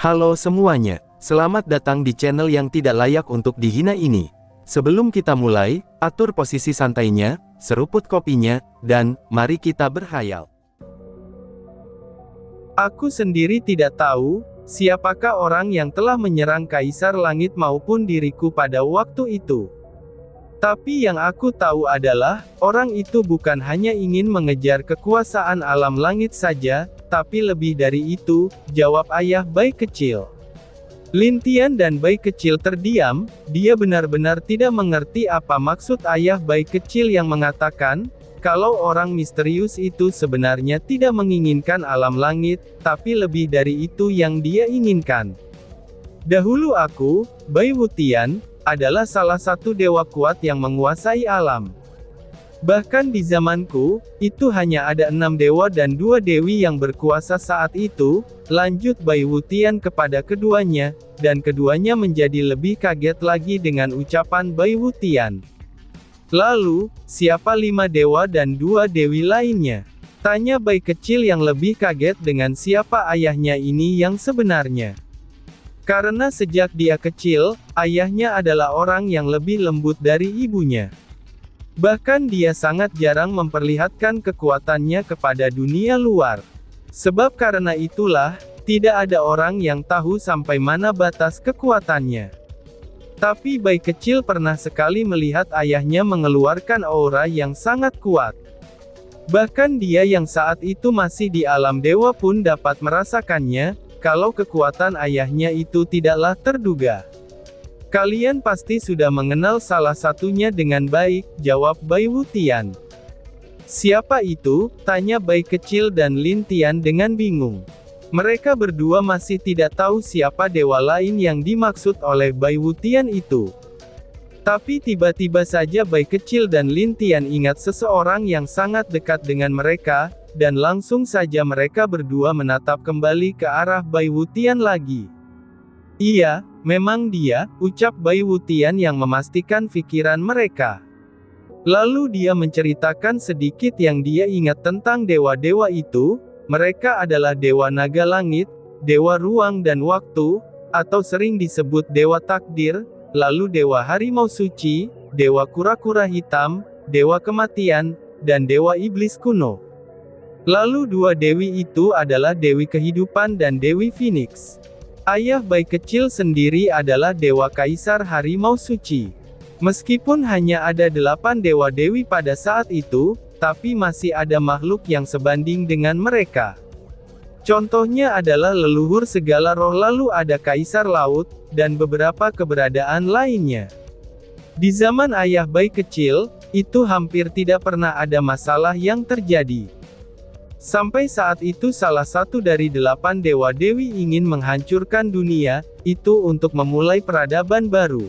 Halo semuanya, selamat datang di channel yang tidak layak untuk dihina ini. Sebelum kita mulai, atur posisi santainya, seruput kopinya, dan mari kita berkhayal. Aku sendiri tidak tahu, siapakah orang yang telah menyerang Kaisar Langit maupun diriku pada waktu itu. Tapi yang aku tahu adalah, orang itu bukan hanya ingin mengejar kekuasaan alam langit saja, tapi lebih dari itu, jawab ayah bayi kecil. Lin Tian dan bayi kecil terdiam, dia benar-benar tidak mengerti apa maksud ayah bayi kecil yang mengatakan, kalau orang misterius itu sebenarnya tidak menginginkan alam langit, tapi lebih dari itu yang dia inginkan. Dahulu aku, Bai Wutian, adalah salah satu dewa kuat yang menguasai alam. Bahkan di zamanku, itu hanya ada 6 dewa dan 2 dewi yang berkuasa saat itu, lanjut Bai Wutian kepada keduanya, dan keduanya menjadi lebih kaget lagi dengan ucapan Bai Wutian. Lalu, siapa 5 dewa dan 2 dewi lainnya? Tanya bayi kecil yang lebih kaget dengan siapa ayahnya ini yang sebenarnya. Karena sejak dia kecil, ayahnya adalah orang yang lebih lembut dari ibunya. Bahkan dia sangat jarang memperlihatkan kekuatannya kepada dunia luar. Sebab karena itulah, tidak ada orang yang tahu sampai mana batas kekuatannya. Tapi bayi kecil pernah sekali melihat ayahnya mengeluarkan aura yang sangat kuat. Bahkan dia yang saat itu masih di alam dewa pun dapat merasakannya, kalau kekuatan ayahnya itu tidaklah terduga. Kalian pasti sudah mengenal salah satunya dengan baik, jawab Bai Wutian. Siapa itu? Tanya bayi kecil dan Lin Tian dengan bingung. Mereka berdua masih tidak tahu siapa dewa lain yang dimaksud oleh Bai Wutian itu. Tapi tiba-tiba saja bayi kecil dan Lin Tian ingat seseorang yang sangat dekat dengan mereka, dan langsung saja mereka berdua menatap kembali ke arah Bai Wutian lagi. Iya, memang dia, ucap Bai Wutian yang memastikan pikiran mereka. Lalu dia menceritakan sedikit yang dia ingat tentang dewa-dewa itu. Mereka adalah Dewa Naga Langit, Dewa Ruang dan Waktu, atau sering disebut Dewa Takdir, lalu Dewa Harimau Suci, Dewa Kura-Kura Hitam, Dewa Kematian, dan Dewa Iblis Kuno. Lalu 2 dewi itu adalah Dewi Kehidupan dan Dewi Phoenix. Ayah bayi kecil sendiri adalah Dewa Kaisar Harimau Suci. Meskipun hanya ada 8 dewa-dewi pada saat itu, tapi masih ada makhluk yang sebanding dengan mereka. Contohnya adalah leluhur segala roh, lalu ada Kaisar Laut, dan beberapa keberadaan lainnya. Di zaman ayah bayi kecil, itu hampir tidak pernah ada masalah yang terjadi. Sampai saat itu salah satu dari 8 dewa-dewi ingin menghancurkan dunia, itu untuk memulai peradaban baru.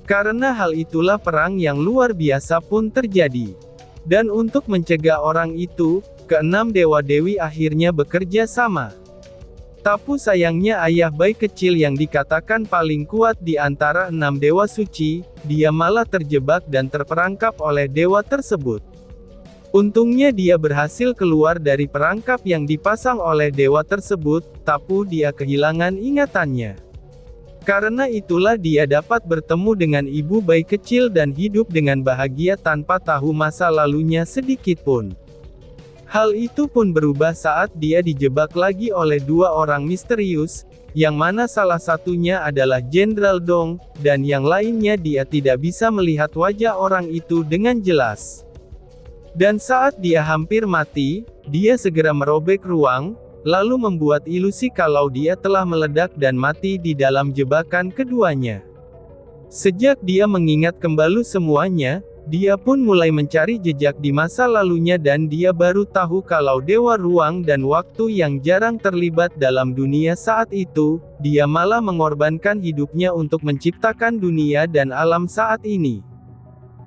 Karena hal itulah perang yang luar biasa pun terjadi. Dan untuk mencegah orang itu, ke-6 dewa-dewi akhirnya bekerja sama. Tapi sayangnya ayah bayi kecil yang dikatakan paling kuat di antara 6 dewa suci, dia malah terjebak dan terperangkap oleh dewa tersebut. Untungnya dia berhasil keluar dari perangkap yang dipasang oleh dewa tersebut, tapi dia kehilangan ingatannya. Karena itulah dia dapat bertemu dengan ibu bayi kecil dan hidup dengan bahagia tanpa tahu masa lalunya sedikit pun. Hal itu pun berubah saat dia dijebak lagi oleh 2 orang misterius, yang mana salah satunya adalah Jenderal Dong, dan yang lainnya dia tidak bisa melihat wajah orang itu dengan jelas. Dan saat dia hampir mati, dia segera merobek ruang, lalu membuat ilusi kalau dia telah meledak dan mati di dalam jebakan keduanya. Sejak dia mengingat kembali semuanya, dia pun mulai mencari jejak di masa lalunya dan dia baru tahu kalau Dewa Ruang dan Waktu yang jarang terlibat dalam dunia saat itu, dia malah mengorbankan hidupnya untuk menciptakan dunia dan alam saat ini.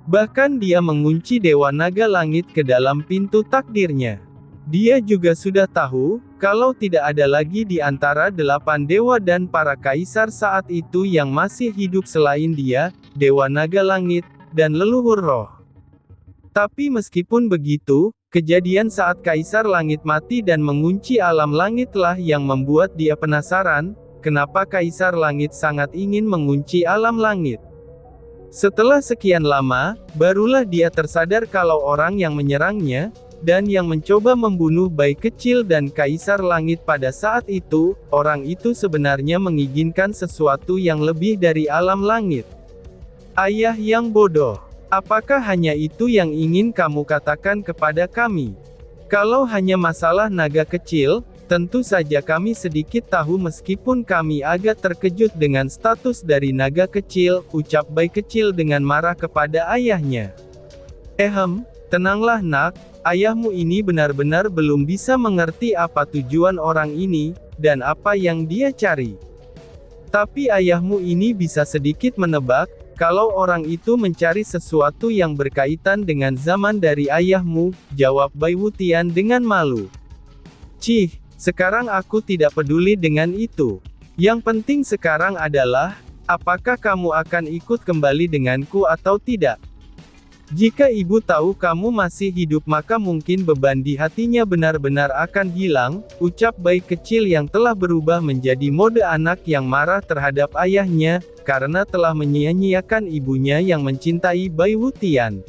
Bahkan dia mengunci Dewa Naga Langit ke dalam pintu takdirnya. Dia juga sudah tahu, kalau tidak ada lagi di antara 8 dewa dan para kaisar saat itu yang masih hidup selain dia, Dewa Naga Langit, dan leluhur roh. Tapi meskipun begitu, kejadian saat Kaisar Langit mati dan mengunci alam langitlah yang membuat dia penasaran, kenapa Kaisar Langit sangat ingin mengunci alam langit. Setelah sekian lama, barulah dia tersadar kalau orang yang menyerangnya, dan yang mencoba membunuh bayi kecil dan Kaisar Langit pada saat itu, orang itu sebenarnya menginginkan sesuatu yang lebih dari alam langit. Ayah yang bodoh. Apakah hanya itu yang ingin kamu katakan kepada kami? Kalau hanya masalah naga kecil, tentu saja kami sedikit tahu meskipun kami agak terkejut dengan status dari naga kecil, ucap bayi kecil dengan marah kepada ayahnya. Tenanglah nak, ayahmu ini benar-benar belum bisa mengerti apa tujuan orang ini, dan apa yang dia cari. Tapi ayahmu ini bisa sedikit menebak, kalau orang itu mencari sesuatu yang berkaitan dengan zaman dari ayahmu, jawab Bai Wutian dengan malu. Cih, sekarang aku tidak peduli dengan itu. Yang penting sekarang adalah, apakah kamu akan ikut kembali denganku atau tidak? Jika ibu tahu kamu masih hidup maka mungkin beban di hatinya benar-benar akan hilang, ucap bayi kecil yang telah berubah menjadi mode anak yang marah terhadap ayahnya, karena telah menyia-nyiakan ibunya yang mencintai Bai Wutian.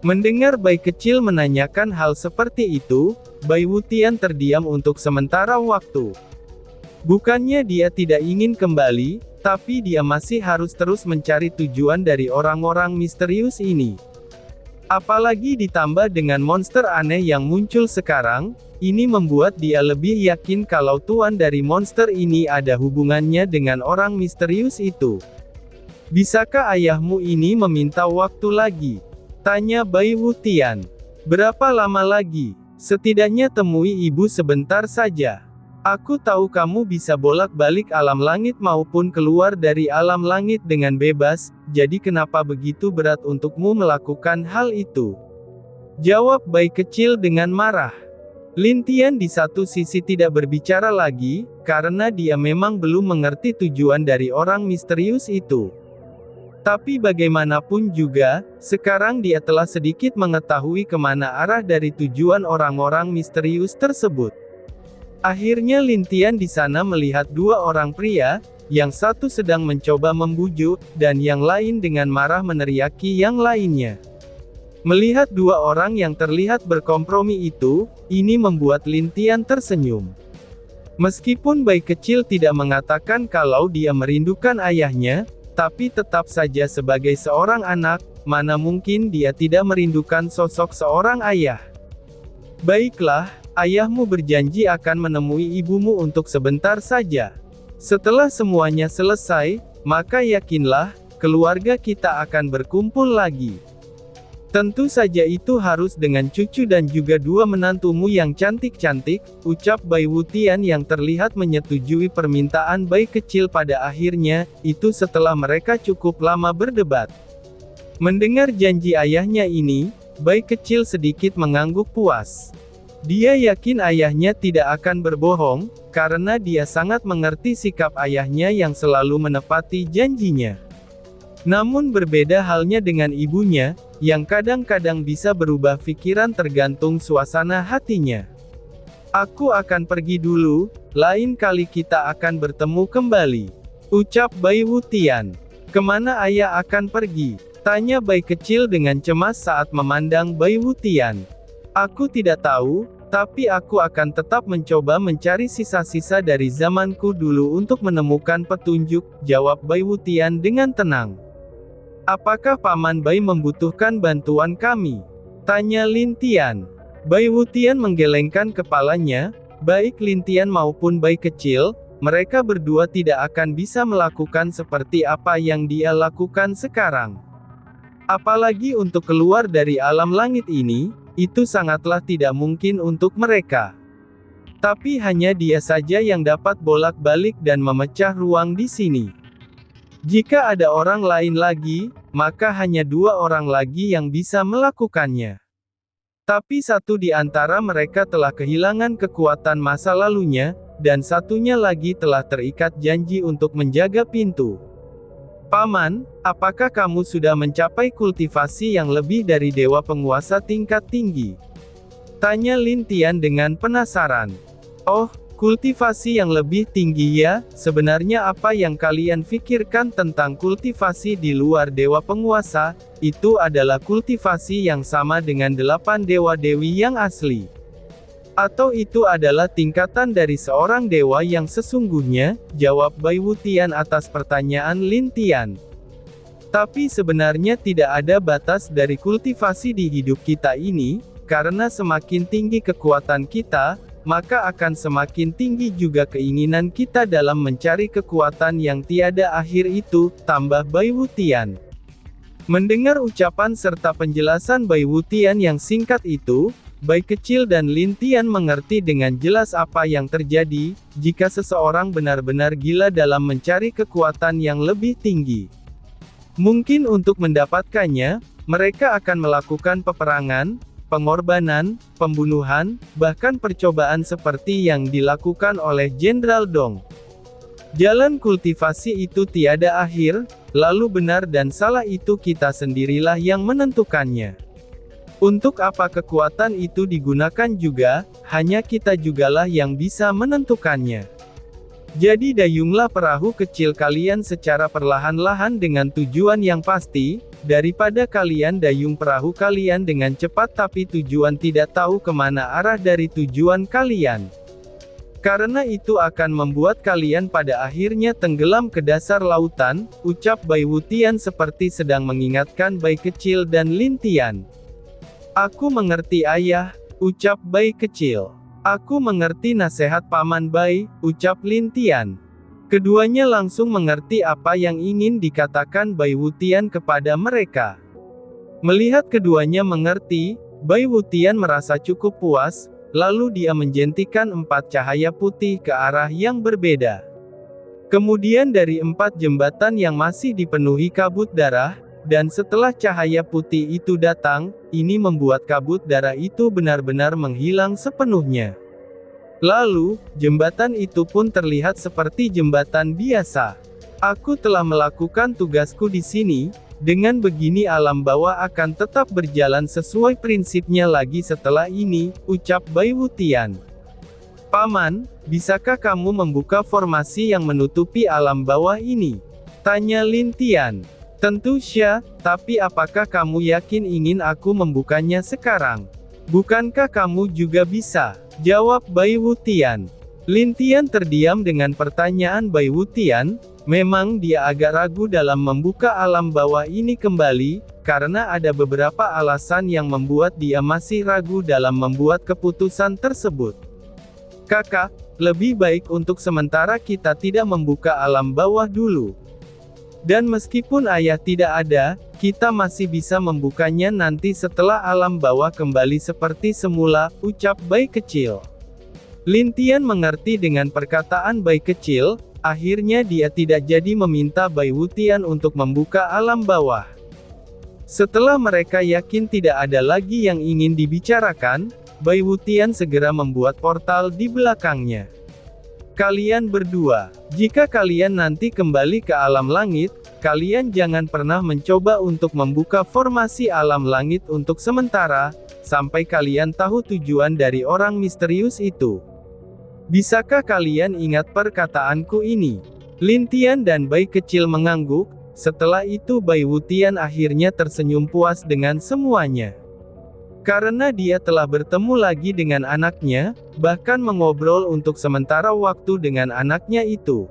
Mendengar bayi kecil menanyakan hal seperti itu, Bai Wutian terdiam untuk sementara waktu. Bukannya dia tidak ingin kembali, tapi dia masih harus terus mencari tujuan dari orang-orang misterius ini. Apalagi ditambah dengan monster aneh yang muncul sekarang, ini membuat dia lebih yakin kalau tuan dari monster ini ada hubungannya dengan orang misterius itu. Bisakah ayahmu ini meminta waktu lagi? Tanya Bai Wutian. Berapa lama lagi? Setidaknya temui ibu sebentar saja. Aku tahu kamu bisa bolak-balik alam langit maupun keluar dari alam langit dengan bebas, jadi kenapa begitu berat untukmu melakukan hal itu? Jawab bayi kecil dengan marah. Lin Tian di satu sisi tidak berbicara lagi, karena dia memang belum mengerti tujuan dari orang misterius itu. Tapi bagaimanapun juga, sekarang dia telah sedikit mengetahui kemana arah dari tujuan orang-orang misterius tersebut. Akhirnya Lin Tian di sana melihat dua orang pria, yang satu sedang mencoba membujuk, dan yang lain dengan marah meneriaki yang lainnya. Melihat dua orang yang terlihat berkompromi itu, ini membuat Lin Tian tersenyum. Meskipun bayi kecil tidak mengatakan kalau dia merindukan ayahnya, tapi tetap saja sebagai seorang anak, mana mungkin dia tidak merindukan sosok seorang ayah. Baiklah, ayahmu berjanji akan menemui ibumu untuk sebentar saja. Setelah semuanya selesai, maka yakinlah, keluarga kita akan berkumpul lagi. Tentu saja itu harus dengan cucu dan juga dua menantumu yang cantik-cantik, ucap Bai Wutian yang terlihat menyetujui permintaan bayi kecil pada akhirnya, itu setelah mereka cukup lama berdebat. Mendengar janji ayahnya ini, bayi kecil sedikit mengangguk puas. Dia yakin ayahnya tidak akan berbohong, karena dia sangat mengerti sikap ayahnya yang selalu menepati janjinya. Namun berbeda halnya dengan ibunya, yang kadang-kadang bisa berubah pikiran tergantung suasana hatinya. Aku akan pergi dulu, lain kali kita akan bertemu kembali. Ucap Bai Wutian. Kemana ayah akan pergi? Tanya bayi kecil dengan cemas saat memandang Bai Wutian. Aku tidak tahu, tapi aku akan tetap mencoba mencari sisa-sisa dari zamanku dulu untuk menemukan petunjuk, jawab Bai Wutian dengan tenang. Apakah Paman Bai membutuhkan bantuan kami? Tanya Lin Tian. Bai Wutian menggelengkan kepalanya, baik Lin Tian maupun Bai kecil, mereka berdua tidak akan bisa melakukan seperti apa yang dia lakukan sekarang. Apalagi untuk keluar dari alam langit ini, itu sangatlah tidak mungkin untuk mereka. Tapi hanya dia saja yang dapat bolak-balik dan memecah ruang di sini. Jika ada orang lain lagi, maka hanya dua orang lagi yang bisa melakukannya. Tapi satu di antara mereka telah kehilangan kekuatan masa lalunya, dan satunya lagi telah terikat janji untuk menjaga pintu. Paman, apakah kamu sudah mencapai kultivasi yang lebih dari dewa penguasa tingkat tinggi? Tanya Lin Tian dengan penasaran. Oh, Kultivasi yang lebih tinggi ya, sebenarnya apa yang kalian pikirkan tentang kultivasi di luar dewa penguasa, itu adalah kultivasi yang sama dengan 8 dewa-dewi yang asli. Atau itu adalah tingkatan dari seorang dewa yang sesungguhnya, jawab Bai Wutian atas pertanyaan Lin Tian. Tapi sebenarnya tidak ada batas dari kultivasi di hidup kita ini, karena semakin tinggi kekuatan kita, maka akan semakin tinggi juga keinginan kita dalam mencari kekuatan yang tiada akhir itu, tambah Bai Wutian. Mendengar ucapan serta penjelasan Bai Wutian yang singkat itu, Bai Kecil dan Lin Tian mengerti dengan jelas apa yang terjadi, jika seseorang benar-benar gila dalam mencari kekuatan yang lebih tinggi. Mungkin untuk mendapatkannya, mereka akan melakukan peperangan, pengorbanan, pembunuhan, bahkan percobaan seperti yang dilakukan oleh Jenderal Dong. Jalan kultivasi itu tiada akhir, lalu benar dan salah itu kita sendirilah yang menentukannya. Untuk apa kekuatan itu digunakan juga, hanya kita jugalah yang bisa menentukannya. Jadi dayunglah perahu kecil kalian secara perlahan-lahan dengan tujuan yang pasti, daripada kalian dayung perahu kalian dengan cepat tapi tujuan tidak tahu kemana arah dari tujuan kalian. Karena itu akan membuat kalian pada akhirnya tenggelam ke dasar lautan, ucap Bai Wutian seperti sedang mengingatkan Bai Kecil dan Lin Tian. Aku mengerti ayah, ucap Bai Kecil. Aku mengerti nasihat Paman Bai, ucap Lin Tian. Keduanya langsung mengerti apa yang ingin dikatakan Bai Wutian kepada mereka. Melihat keduanya mengerti, Bai Wutian merasa cukup puas, lalu dia menjentikan 4 cahaya putih ke arah yang berbeda. Kemudian dari 4 jembatan yang masih dipenuhi kabut darah, dan setelah cahaya putih itu datang, ini membuat kabut darah itu benar-benar menghilang sepenuhnya. Lalu, jembatan itu pun terlihat seperti jembatan biasa. Aku telah melakukan tugasku di sini, dengan begini alam bawah akan tetap berjalan sesuai prinsipnya lagi setelah ini, ucap Bai Wutian. Paman, bisakah kamu membuka formasi yang menutupi alam bawah ini? Tanya Lin Tian. Tentu Sya, tapi apakah kamu yakin ingin aku membukanya sekarang? Bukankah kamu juga bisa? Jawab Bai Wutian. Lin Tian terdiam dengan pertanyaan Bai Wutian, memang dia agak ragu dalam membuka alam bawah ini kembali, karena ada beberapa alasan yang membuat dia masih ragu dalam membuat keputusan tersebut. Kakak, lebih baik untuk sementara kita tidak membuka alam bawah dulu. Dan meskipun ayah tidak ada, kita masih bisa membukanya nanti setelah alam bawah kembali seperti semula, ucap Bai Kecil. Lin Tian mengerti dengan perkataan Bai Kecil, akhirnya dia tidak jadi meminta Bai Wutian untuk membuka alam bawah. Setelah mereka yakin tidak ada lagi yang ingin dibicarakan, Bai Wutian segera membuat portal di belakangnya. Kalian berdua, jika kalian nanti kembali ke alam langit, kalian jangan pernah mencoba untuk membuka formasi alam langit untuk sementara, sampai kalian tahu tujuan dari orang misterius itu. Bisakah kalian ingat perkataanku ini? Lin Tian dan Bai Kecil mengangguk, setelah itu Bai Wutian akhirnya tersenyum puas dengan semuanya. Karena dia telah bertemu lagi dengan anaknya, bahkan mengobrol untuk sementara waktu dengan anaknya itu.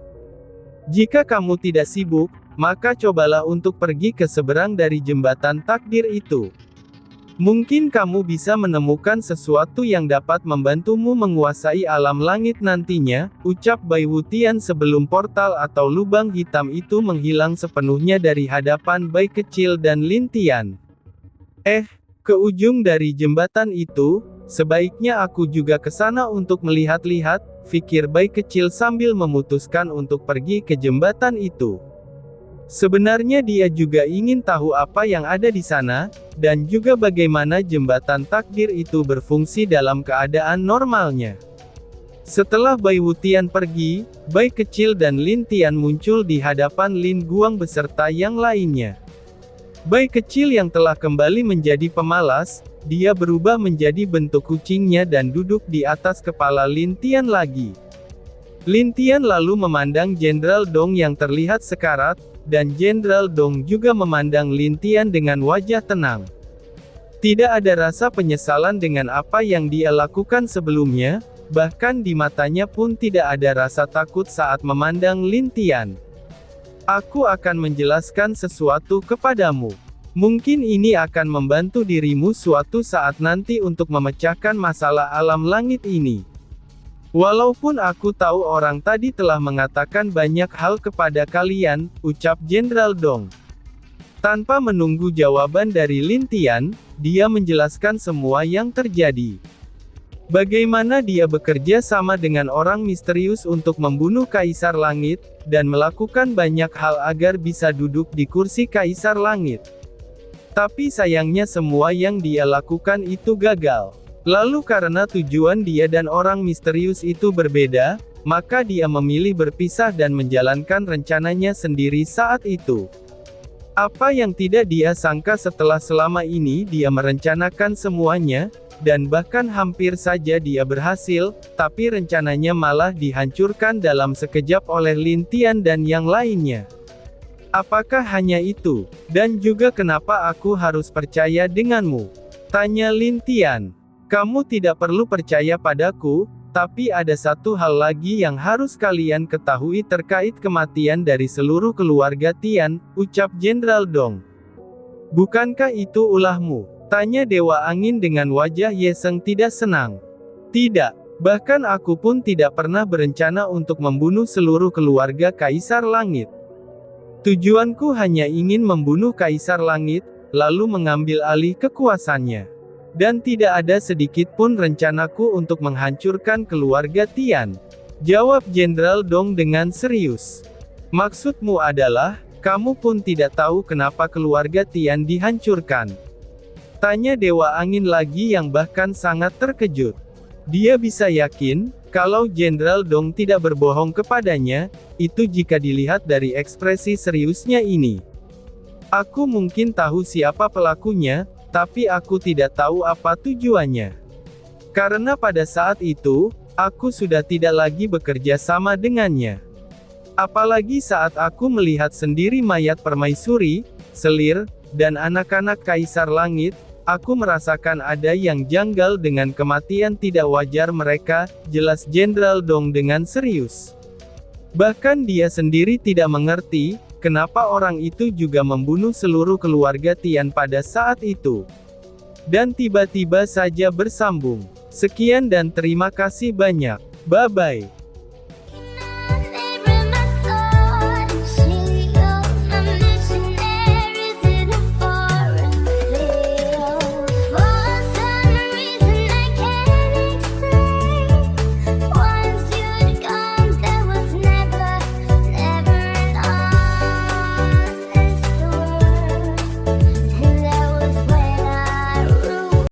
Jika kamu tidak sibuk, maka cobalah untuk pergi ke seberang dari jembatan takdir itu. Mungkin kamu bisa menemukan sesuatu yang dapat membantumu menguasai alam langit nantinya, ucap Bai Wutian sebelum portal atau lubang hitam itu menghilang sepenuhnya dari hadapan Bai Kecil dan Lin Tian. Ke ujung dari jembatan itu, sebaiknya aku juga ke sana untuk melihat-lihat, pikir Bai Kecil sambil memutuskan untuk pergi ke jembatan itu. Sebenarnya dia juga ingin tahu apa yang ada di sana, dan juga bagaimana jembatan takdir itu berfungsi dalam keadaan normalnya. Setelah Bai Wutian pergi, Bai Kecil dan Lin Tian muncul di hadapan Lin Guang beserta yang lainnya. Bai Kecil yang telah kembali menjadi pemalas, dia berubah menjadi bentuk kucingnya dan duduk di atas kepala Lin Tian lagi. Lin Tian lalu memandang Jenderal Dong yang terlihat sekarat, dan Jenderal Dong juga memandang Lin Tian dengan wajah tenang. Tidak ada rasa penyesalan dengan apa yang dia lakukan sebelumnya, bahkan di matanya pun tidak ada rasa takut saat memandang Lin Tian. Aku akan menjelaskan sesuatu kepadamu. Mungkin ini akan membantu dirimu suatu saat nanti untuk memecahkan masalah alam langit ini. Walaupun aku tahu orang tadi telah mengatakan banyak hal kepada kalian, ucap Jenderal Dong. Tanpa menunggu jawaban dari Lin Tian, dia menjelaskan semua yang terjadi. Bagaimana dia bekerja sama dengan orang misterius untuk membunuh Kaisar Langit, dan melakukan banyak hal agar bisa duduk di kursi Kaisar Langit. Tapi sayangnya semua yang dia lakukan itu gagal. Lalu karena tujuan dia dan orang misterius itu berbeda, maka dia memilih berpisah dan menjalankan rencananya sendiri saat itu. Apa yang tidak dia sangka setelah selama ini dia merencanakan semuanya, dan bahkan hampir saja dia berhasil, tapi rencananya malah dihancurkan dalam sekejap oleh Lin Tian dan yang lainnya. Apakah hanya itu? Dan juga kenapa aku harus percaya denganmu? Tanya Lin Tian. Kamu tidak perlu percaya padaku, tapi ada satu hal lagi yang harus kalian ketahui terkait kematian dari seluruh keluarga Tian, ucap Jenderal Dong. Bukankah itu ulahmu? Tanya Dewa Angin dengan wajah Ye Seng tidak senang. Tidak, bahkan aku pun tidak pernah berencana untuk membunuh seluruh keluarga Kaisar Langit. Tujuanku hanya ingin membunuh Kaisar Langit, lalu mengambil alih kekuasaannya. Dan tidak ada sedikit pun rencanaku untuk menghancurkan keluarga Tian. Jawab Jenderal Dong dengan serius. Maksudmu adalah, kamu pun tidak tahu kenapa keluarga Tian dihancurkan? Tanya Dewa Angin lagi yang bahkan sangat terkejut. Dia bisa yakin, kalau Jenderal Dong tidak berbohong kepadanya, itu jika dilihat dari ekspresi seriusnya ini. Aku mungkin tahu siapa pelakunya, tapi aku tidak tahu apa tujuannya. Karena pada saat itu, aku sudah tidak lagi bekerja sama dengannya. Apalagi saat aku melihat sendiri mayat permaisuri, selir, dan anak-anak Kaisar Langit, aku merasakan ada yang janggal dengan kematian tidak wajar mereka, jelas Jenderal Dong dengan serius. Bahkan dia sendiri tidak mengerti, kenapa orang itu juga membunuh seluruh keluarga Tian pada saat itu. Dan tiba-tiba saja bersambung. Sekian dan terima kasih banyak. Bye-bye.